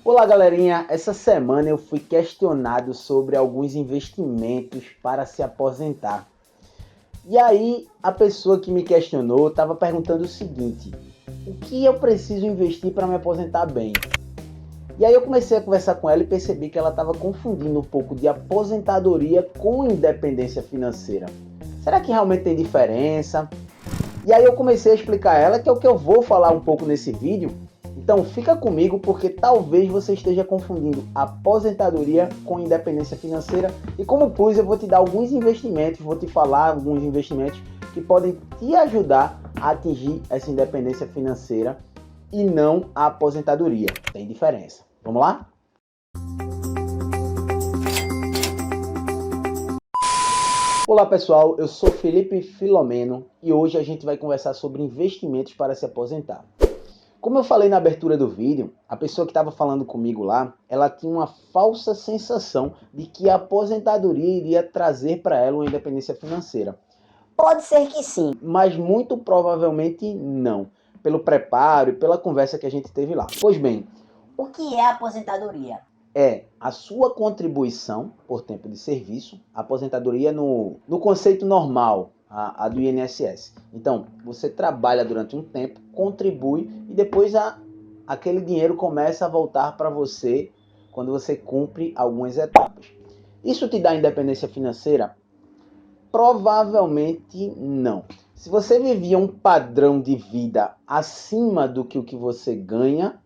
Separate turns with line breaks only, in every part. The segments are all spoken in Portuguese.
Olá galerinha, essa semana eu fui questionado sobre alguns investimentos para se aposentar. E aí a pessoa que me questionou estava perguntando o seguinte: o que eu preciso investir para me aposentar bem? E aí eu comecei a conversar com ela e percebi que ela estava confundindo um pouco de aposentadoria com independência financeira. Será que realmente tem diferença? E aí eu comecei a explicar a ela que é o que eu vou falar um pouco nesse vídeo. Então fica comigo porque talvez você esteja confundindo aposentadoria com independência financeira. E como pus, eu vou te dar alguns investimentos, vou te falar alguns investimentos que podem te ajudar a atingir essa independência financeira e não a aposentadoria. Tem diferença. Vamos lá? Olá pessoal, eu sou Felipe Filomeno e hoje a gente vai conversar sobre investimentos para se aposentar. Como eu falei na abertura do vídeo, a pessoa que estava falando comigo lá, ela tinha uma falsa sensação de que a aposentadoria iria trazer para ela uma independência financeira.
Pode ser que sim.
Mas muito provavelmente não, pelo preparo e pela conversa que a gente teve lá. Pois bem,
O que é aposentadoria?
é a sua contribuição por tempo de serviço, a aposentadoria no conceito normal, a do INSS. Então, você trabalha durante um tempo, contribui e depois aquele dinheiro começa a voltar para você quando você cumpre algumas etapas. Isso te dá independência financeira? Provavelmente não. Se você vivia um padrão de vida acima do que o que você ganha,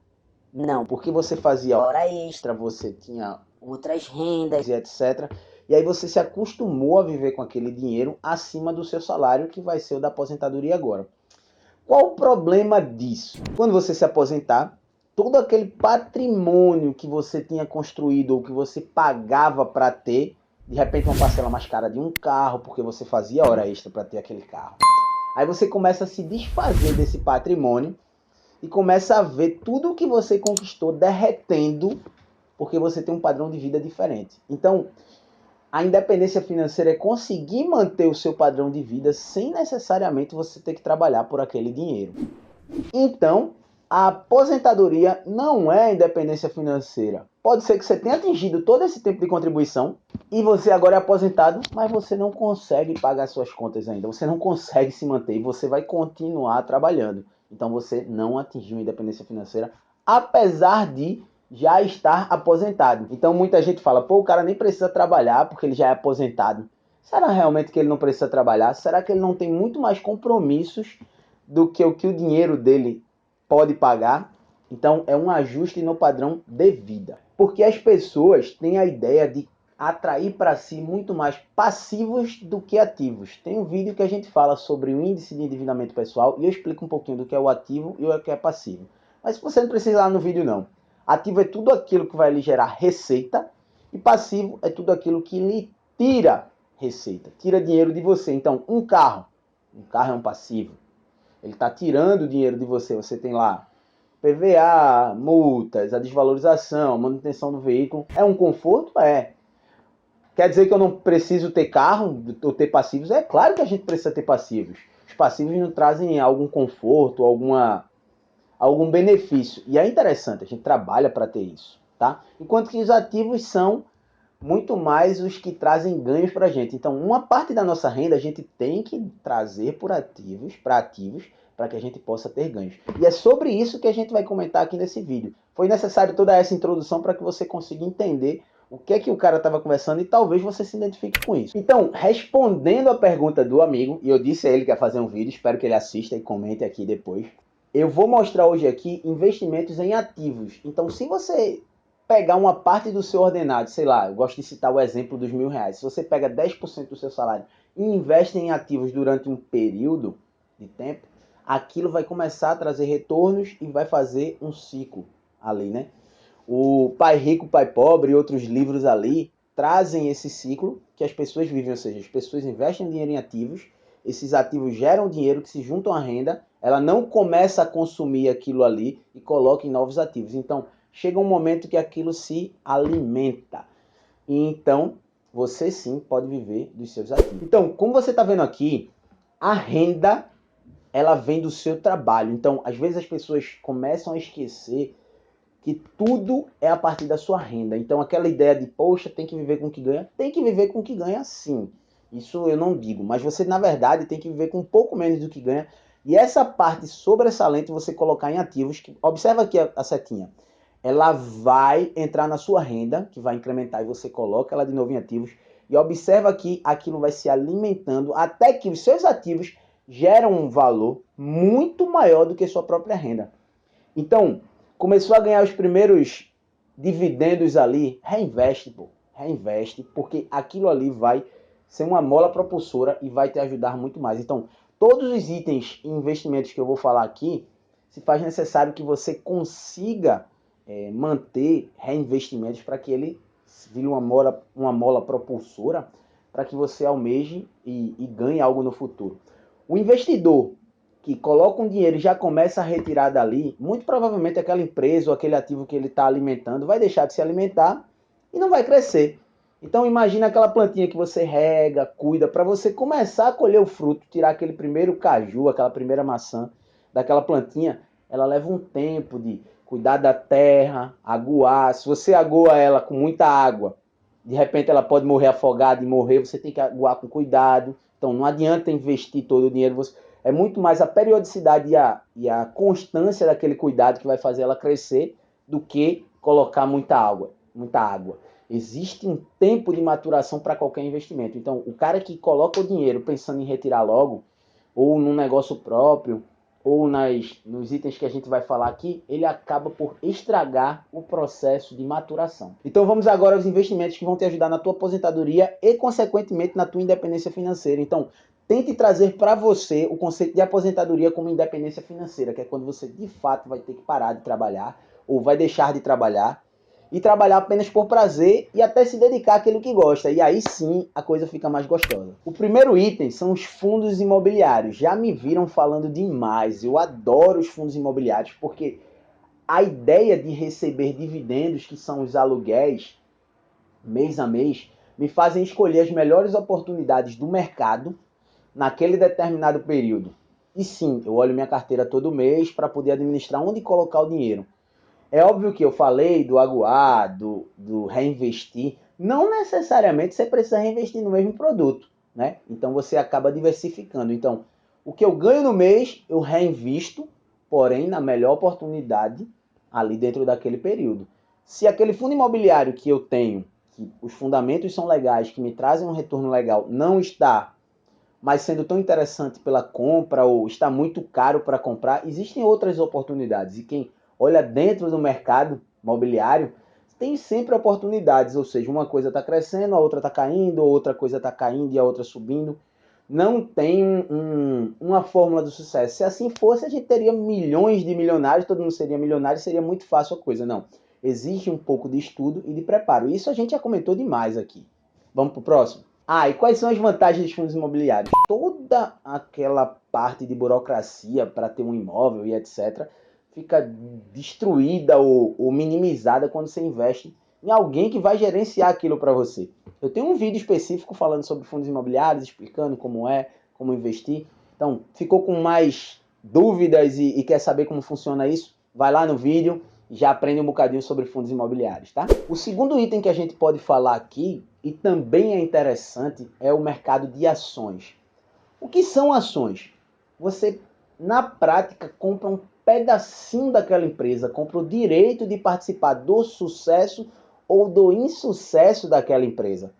Não.
porque você fazia
Hora extra,
você tinha
outras rendas.
e etc. E aí você se acostumou a viver com aquele dinheiro acima do seu salário, que vai ser o da aposentadoria agora. Qual o problema disso? Quando você se aposentar, todo aquele patrimônio que você tinha construído ou que você pagava para ter, de repente uma parcela mais cara de um carro, porque você fazia hora extra para ter aquele carro. Aí você começa a se desfazer desse patrimônio e começa a ver tudo o que você conquistou derretendo porque você tem um padrão de vida diferente. Então, a independência financeira é conseguir manter o seu padrão de vida sem necessariamente você ter que trabalhar por aquele dinheiro. Então, a aposentadoria não é independência financeira. Pode ser que você tenha atingido todo esse tempo de contribuição e você agora é aposentado, mas você não consegue pagar suas contas ainda. Você não consegue se manter e você vai continuar trabalhando. Então, você não atingiu a independência financeira, apesar de já estar aposentado. Então muita gente fala, pô, o cara nem precisa trabalhar porque ele já é aposentado. Será realmente que ele não precisa trabalhar? Será que ele não tem muito mais compromissos do que o dinheiro dele pode pagar? Então é um ajuste no padrão de vida. Porque as pessoas têm a ideia de atrair para si muito mais passivos do que ativos. Tem um vídeo que a gente fala sobre o índice de endividamento pessoal e eu explico um pouquinho do que é o ativo e o que é passivo. Mas você não precisa ir lá no vídeo não. Ativo é tudo aquilo que vai lhe gerar receita e passivo é tudo aquilo que lhe tira receita, tira dinheiro de você. Então, um carro é um passivo. Ele está tirando dinheiro de você. Você tem lá PVA, multas, a desvalorização, a manutenção do veículo. É um conforto? É. Quer dizer que eu não preciso ter carro ou ter passivos? É claro que a gente precisa ter passivos. Os passivos não trazem algum conforto, algum benefício. E é interessante, a gente trabalha para ter isso, tá? Enquanto que os ativos são muito mais os que trazem ganhos para a gente. Então, uma parte da nossa renda a gente tem que trazer por ativos, para que a gente possa ter ganhos. E é sobre isso que a gente vai comentar aqui nesse vídeo. Foi necessário toda essa introdução para que você consiga entender o que é que o cara estava conversando e talvez você se identifique com isso. Então, respondendo a pergunta do amigo, e eu disse a ele que ia fazer um vídeo, espero que ele assista e comente aqui depois. Eu vou mostrar hoje aqui investimentos em ativos. Então, se você pegar uma parte do seu ordenado, sei lá, eu gosto de citar o exemplo dos R$ 1.000. Se você pega 10% do seu salário e investe em ativos durante um período de tempo, aquilo vai começar a trazer retornos e vai fazer um ciclo ali, né? O Pai Rico, Pai Pobre e outros livros ali trazem esse ciclo que as pessoas vivem, ou seja, as pessoas investem dinheiro em ativos, esses ativos geram dinheiro que se juntam à renda, ela não começa a consumir aquilo ali e coloca em novos ativos. Então, chega um momento que aquilo se alimenta. E então, você sim pode viver dos seus ativos. Então, como você está vendo aqui, a renda, ela vem do seu trabalho. Então, às vezes as pessoas começam a esquecer que tudo é a partir da sua renda. Então aquela ideia de, poxa, tem que viver com o que ganha, tem que viver com o que ganha sim. Isso eu não digo, mas você na verdade tem que viver com um pouco menos do que ganha. E essa parte sobressalente você colocar em ativos, que, observa aqui a setinha, ela vai entrar na sua renda, que vai incrementar e você coloca ela de novo em ativos. E observa que aquilo vai se alimentando até que os seus ativos geram um valor muito maior do que sua própria renda. Então, começou a ganhar os primeiros dividendos ali, reinveste, pô. Reinveste, porque aquilo ali vai ser uma mola propulsora e vai te ajudar muito mais. Então, todos os itens e investimentos que eu vou falar aqui, se faz necessário que você consiga manter reinvestimentos para que ele vire uma mola propulsora para que você almeje e ganhe algo no futuro. O investidor que coloca um dinheiro e já começa a retirar dali, muito provavelmente aquela empresa ou aquele ativo que ele está alimentando vai deixar de se alimentar e não vai crescer. Então imagina aquela plantinha que você rega, cuida, para você começar a colher o fruto, tirar aquele primeiro caju, aquela primeira maçã daquela plantinha, ela leva um tempo de cuidar da terra, aguar. Se você agoa ela com muita água, de repente ela pode morrer afogada e morrer, você tem que aguar com cuidado. Então não adianta investir todo o dinheiro, é muito mais a periodicidade e a constância daquele cuidado que vai fazer ela crescer do que colocar muita água. Existe um tempo de maturação para qualquer investimento. Então, o cara que coloca o dinheiro pensando em retirar logo, ou num negócio próprio, ou nos itens que a gente vai falar aqui, ele acaba por estragar o processo de maturação. Então vamos agora aos investimentos que vão te ajudar na tua aposentadoria e, consequentemente, na tua independência financeira. Então, tente trazer para você o conceito de aposentadoria como independência financeira, que é quando você de fato vai ter que parar de trabalhar ou vai deixar de trabalhar e trabalhar apenas por prazer e até se dedicar àquilo que gosta. E aí sim a coisa fica mais gostosa. O primeiro item são os fundos imobiliários. Já me viram falando demais. Eu adoro os fundos imobiliários porque a ideia de receber dividendos, que são os aluguéis, mês a mês, me fazem escolher as melhores oportunidades do mercado naquele determinado período. E sim, eu olho minha carteira todo mês para poder administrar onde colocar o dinheiro. É óbvio que eu falei do aguar, do reinvestir. Não necessariamente você precisa reinvestir no mesmo produto, né? Então você acaba diversificando. Então, o que eu ganho no mês, eu reinvisto, porém na melhor oportunidade ali dentro daquele período. Se aquele fundo imobiliário que eu tenho, que os fundamentos são legais, que me trazem um retorno legal, não está mas sendo tão interessante pela compra ou está muito caro para comprar, existem outras oportunidades. E quem olha dentro do mercado imobiliário tem sempre oportunidades, ou seja, uma coisa está crescendo, a outra está caindo, outra coisa está caindo e a outra subindo. Não tem uma fórmula do sucesso. Se assim fosse, a gente teria milhões de milionários, todo mundo seria milionário, seria muito fácil a coisa. Não. Existe um pouco de estudo e de preparo. Isso a gente já comentou demais aqui. Vamos para o próximo? E quais são as vantagens dos fundos imobiliários? Toda aquela parte de burocracia para ter um imóvel e etc. fica destruída ou minimizada quando você investe em alguém que vai gerenciar aquilo para você. Eu tenho um vídeo específico falando sobre fundos imobiliários, explicando como investir. Então, ficou com mais dúvidas e quer saber como funciona isso? Vai lá no vídeo e já aprende um bocadinho sobre fundos imobiliários, tá? O segundo item que a gente pode falar aqui, e também é interessante, é o mercado de ações. O que são ações? Você, na prática, compra um pedacinho daquela empresa, compra o direito de participar do sucesso ou do insucesso daquela empresa.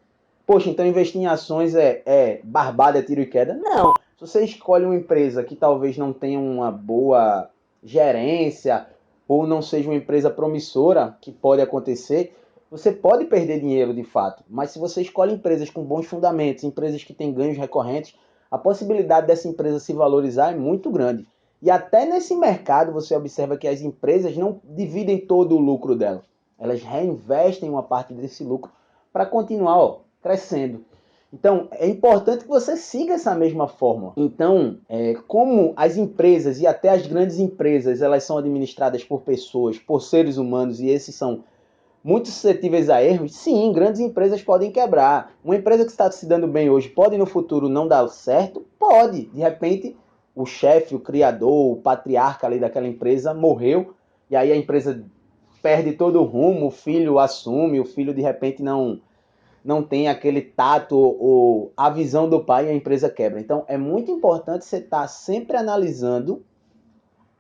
Poxa, então investir em ações é barbada, tiro e queda? Não. Se você escolhe uma empresa que talvez não tenha uma boa gerência ou não seja uma empresa promissora, que pode acontecer, você pode perder dinheiro de fato. Mas se você escolhe empresas com bons fundamentos, empresas que têm ganhos recorrentes, a possibilidade dessa empresa se valorizar é muito grande. E até nesse mercado você observa que as empresas não dividem todo o lucro dela. Elas reinvestem uma parte desse lucro para continuar crescendo. Então, é importante que você siga essa mesma fórmula. Então, como as empresas e até as grandes empresas, elas são administradas por pessoas, por seres humanos, e esses são muito suscetíveis a erros, sim, grandes empresas podem quebrar. Uma empresa que está se dando bem hoje pode no futuro não dar certo? Pode. De repente, o chefe, o criador, o patriarca ali daquela empresa morreu, e aí a empresa perde todo o rumo, o filho assume, o filho de repente não tem aquele tato ou a visão do pai e a empresa quebra. Então é muito importante você estar sempre analisando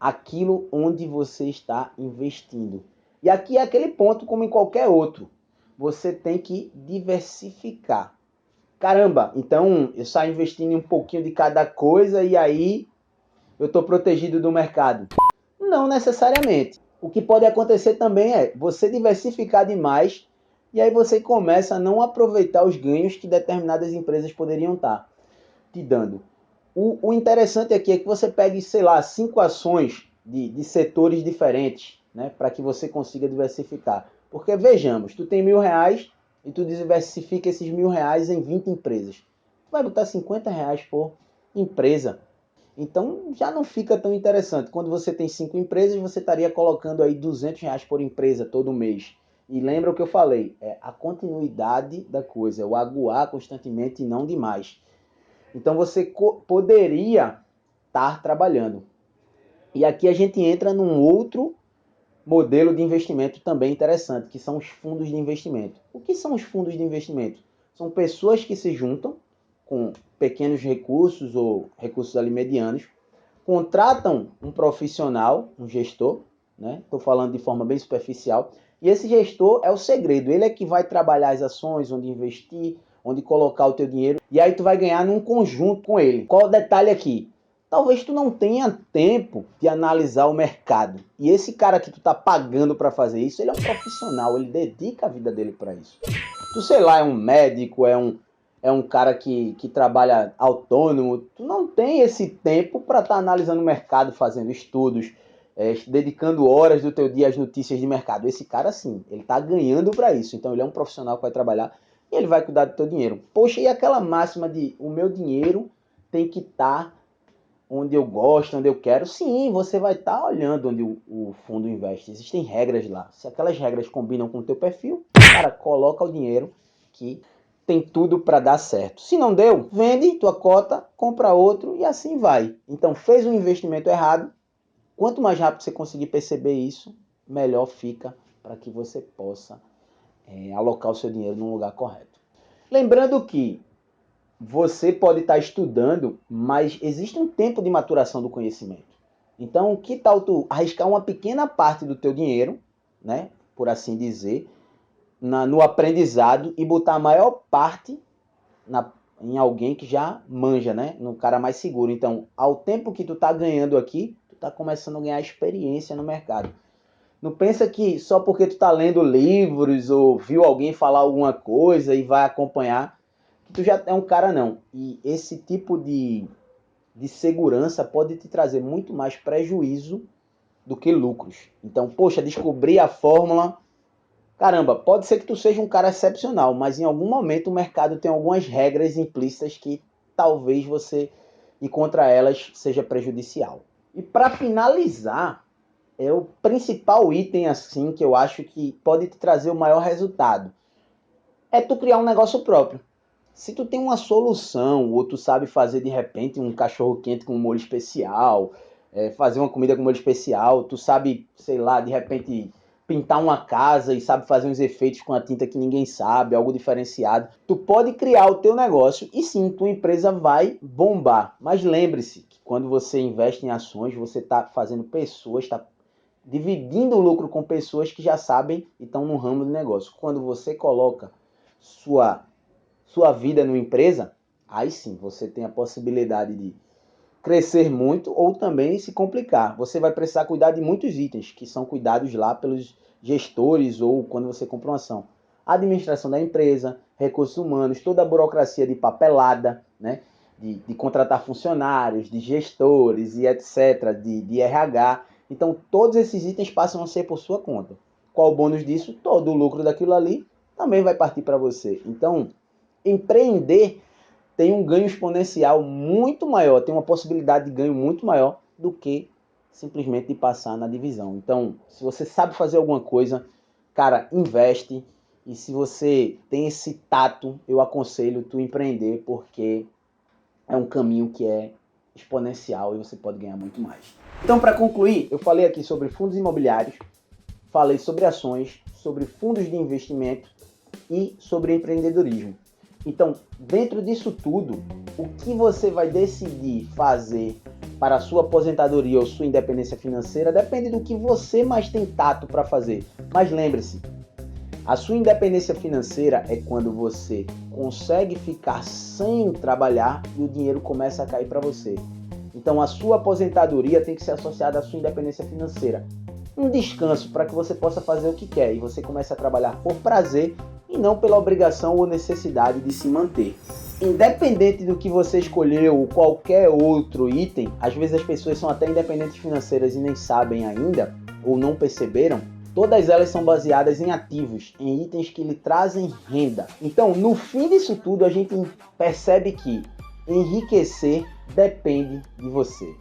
aquilo onde você está investindo. E aqui é aquele ponto como em qualquer outro. Você tem que diversificar. Caramba, então eu saio investindo em um pouquinho de cada coisa e aí eu estou protegido do mercado. Não necessariamente. O que pode acontecer também é você diversificar demais e aí você começa a não aproveitar os ganhos que determinadas empresas poderiam estar te dando. O interessante aqui é que você pegue, sei lá, 5 ações de setores diferentes, né, para que você consiga diversificar. Porque vejamos, tu tem R$ 1.000 e tu diversifica esses R$ 1.000 em 20 empresas. Tu vai botar R$ 50 por empresa. Então já não fica tão interessante. Quando você tem 5 empresas, você estaria colocando aí R$ 200 por empresa todo mês. E lembra o que eu falei, é a continuidade da coisa, é o aguar constantemente e não demais. Então você poderia estar trabalhando. E aqui a gente entra num outro modelo de investimento também interessante, que são os fundos de investimento. O que são os fundos de investimento? São pessoas que se juntam com pequenos recursos ou recursos ali medianos, contratam um profissional, um gestor, né? Estou falando de forma bem superficial, e esse gestor é o segredo, ele é que vai trabalhar as ações, onde investir, onde colocar o teu dinheiro, e aí tu vai ganhar num conjunto com ele. Qual o detalhe aqui? Talvez tu não tenha tempo de analisar o mercado. E esse cara que tu tá pagando para fazer isso, ele é um profissional, ele dedica a vida dele para isso. Tu, sei lá, é um médico, é um cara que trabalha autônomo, tu não tem esse tempo para estar analisando o mercado, fazendo estudos, dedicando horas do teu dia às notícias de mercado. Esse cara, sim, ele está ganhando para isso. Então, ele é um profissional que vai trabalhar e ele vai cuidar do teu dinheiro. Poxa, e aquela máxima de o meu dinheiro tem que estar onde eu gosto, onde eu quero? Sim, você vai estar olhando onde o fundo investe. Existem regras lá. Se aquelas regras combinam com o teu perfil, cara, coloca o dinheiro que tem tudo para dar certo. Se não deu, vende tua cota, compra outro e assim vai. Então, fez um investimento errado, quanto mais rápido você conseguir perceber isso, melhor fica para que você possa alocar o seu dinheiro no lugar correto. Lembrando que você pode estar estudando, mas existe um tempo de maturação do conhecimento. Então, que tal tu arriscar uma pequena parte do teu dinheiro, né, por assim dizer, no aprendizado e botar a maior parte em alguém que já manja, né? No cara mais seguro. Então, ao tempo que tu tá ganhando aqui, tu tá começando a ganhar experiência no mercado. Não pensa que só porque tu tá lendo livros ou viu alguém falar alguma coisa e vai acompanhar, que tu já é um cara, não. E esse tipo de segurança pode te trazer muito mais prejuízo do que lucros. Então, poxa, descobri a fórmula. Caramba, pode ser que tu seja um cara excepcional, mas em algum momento o mercado tem algumas regras implícitas que talvez você ir contra elas seja prejudicial. E para finalizar, é o principal item assim que eu acho que pode te trazer o maior resultado. É tu criar um negócio próprio. Se tu tem uma solução, ou tu sabe fazer de repente um cachorro quente com molho especial, fazer uma comida com molho especial, tu sabe, sei lá, de repente pintar uma casa e sabe fazer uns efeitos com a tinta que ninguém sabe, algo diferenciado, tu pode criar o teu negócio e sim, tua empresa vai bombar. Mas lembre-se que quando você investe em ações, você está fazendo pessoas, está dividindo o lucro com pessoas que já sabem e estão no ramo do negócio. Quando você coloca sua vida numa empresa, aí sim você tem a possibilidade de crescer muito ou também se complicar. Você vai precisar cuidar de muitos itens que são cuidados lá pelos gestores ou quando você compra uma ação. A administração da empresa, recursos humanos, toda a burocracia de papelada, né? De contratar funcionários, de gestores e etc., de RH. Então, todos esses itens passam a ser por sua conta. Qual o bônus disso? Todo o lucro daquilo ali também vai partir para você. Então, empreender tem um ganho exponencial muito maior, tem uma possibilidade de ganho muito maior do que simplesmente de passar na divisão. Então, se você sabe fazer alguma coisa, cara, investe. E se você tem esse tato, eu aconselho tu empreender, porque é um caminho que é exponencial e você pode ganhar muito mais. Então, para concluir, eu falei aqui sobre fundos imobiliários, falei sobre ações, sobre fundos de investimento e sobre empreendedorismo. Então, dentro disso tudo, o que você vai decidir fazer para a sua aposentadoria ou sua independência financeira depende do que você mais tem tato para fazer. Mas lembre-se, a sua independência financeira é quando você consegue ficar sem trabalhar e o dinheiro começa a cair para você. Então, a sua aposentadoria tem que ser associada à sua independência financeira. Um descanso para que você possa fazer o que quer e você comece a trabalhar por prazer e não pela obrigação ou necessidade de se manter. Independente do que você escolheu ou qualquer outro item, às vezes as pessoas são até independentes financeiras e nem sabem ainda, ou não perceberam, todas elas são baseadas em ativos, em itens que lhe trazem renda. Então, no fim disso tudo, a gente percebe que enriquecer depende de você.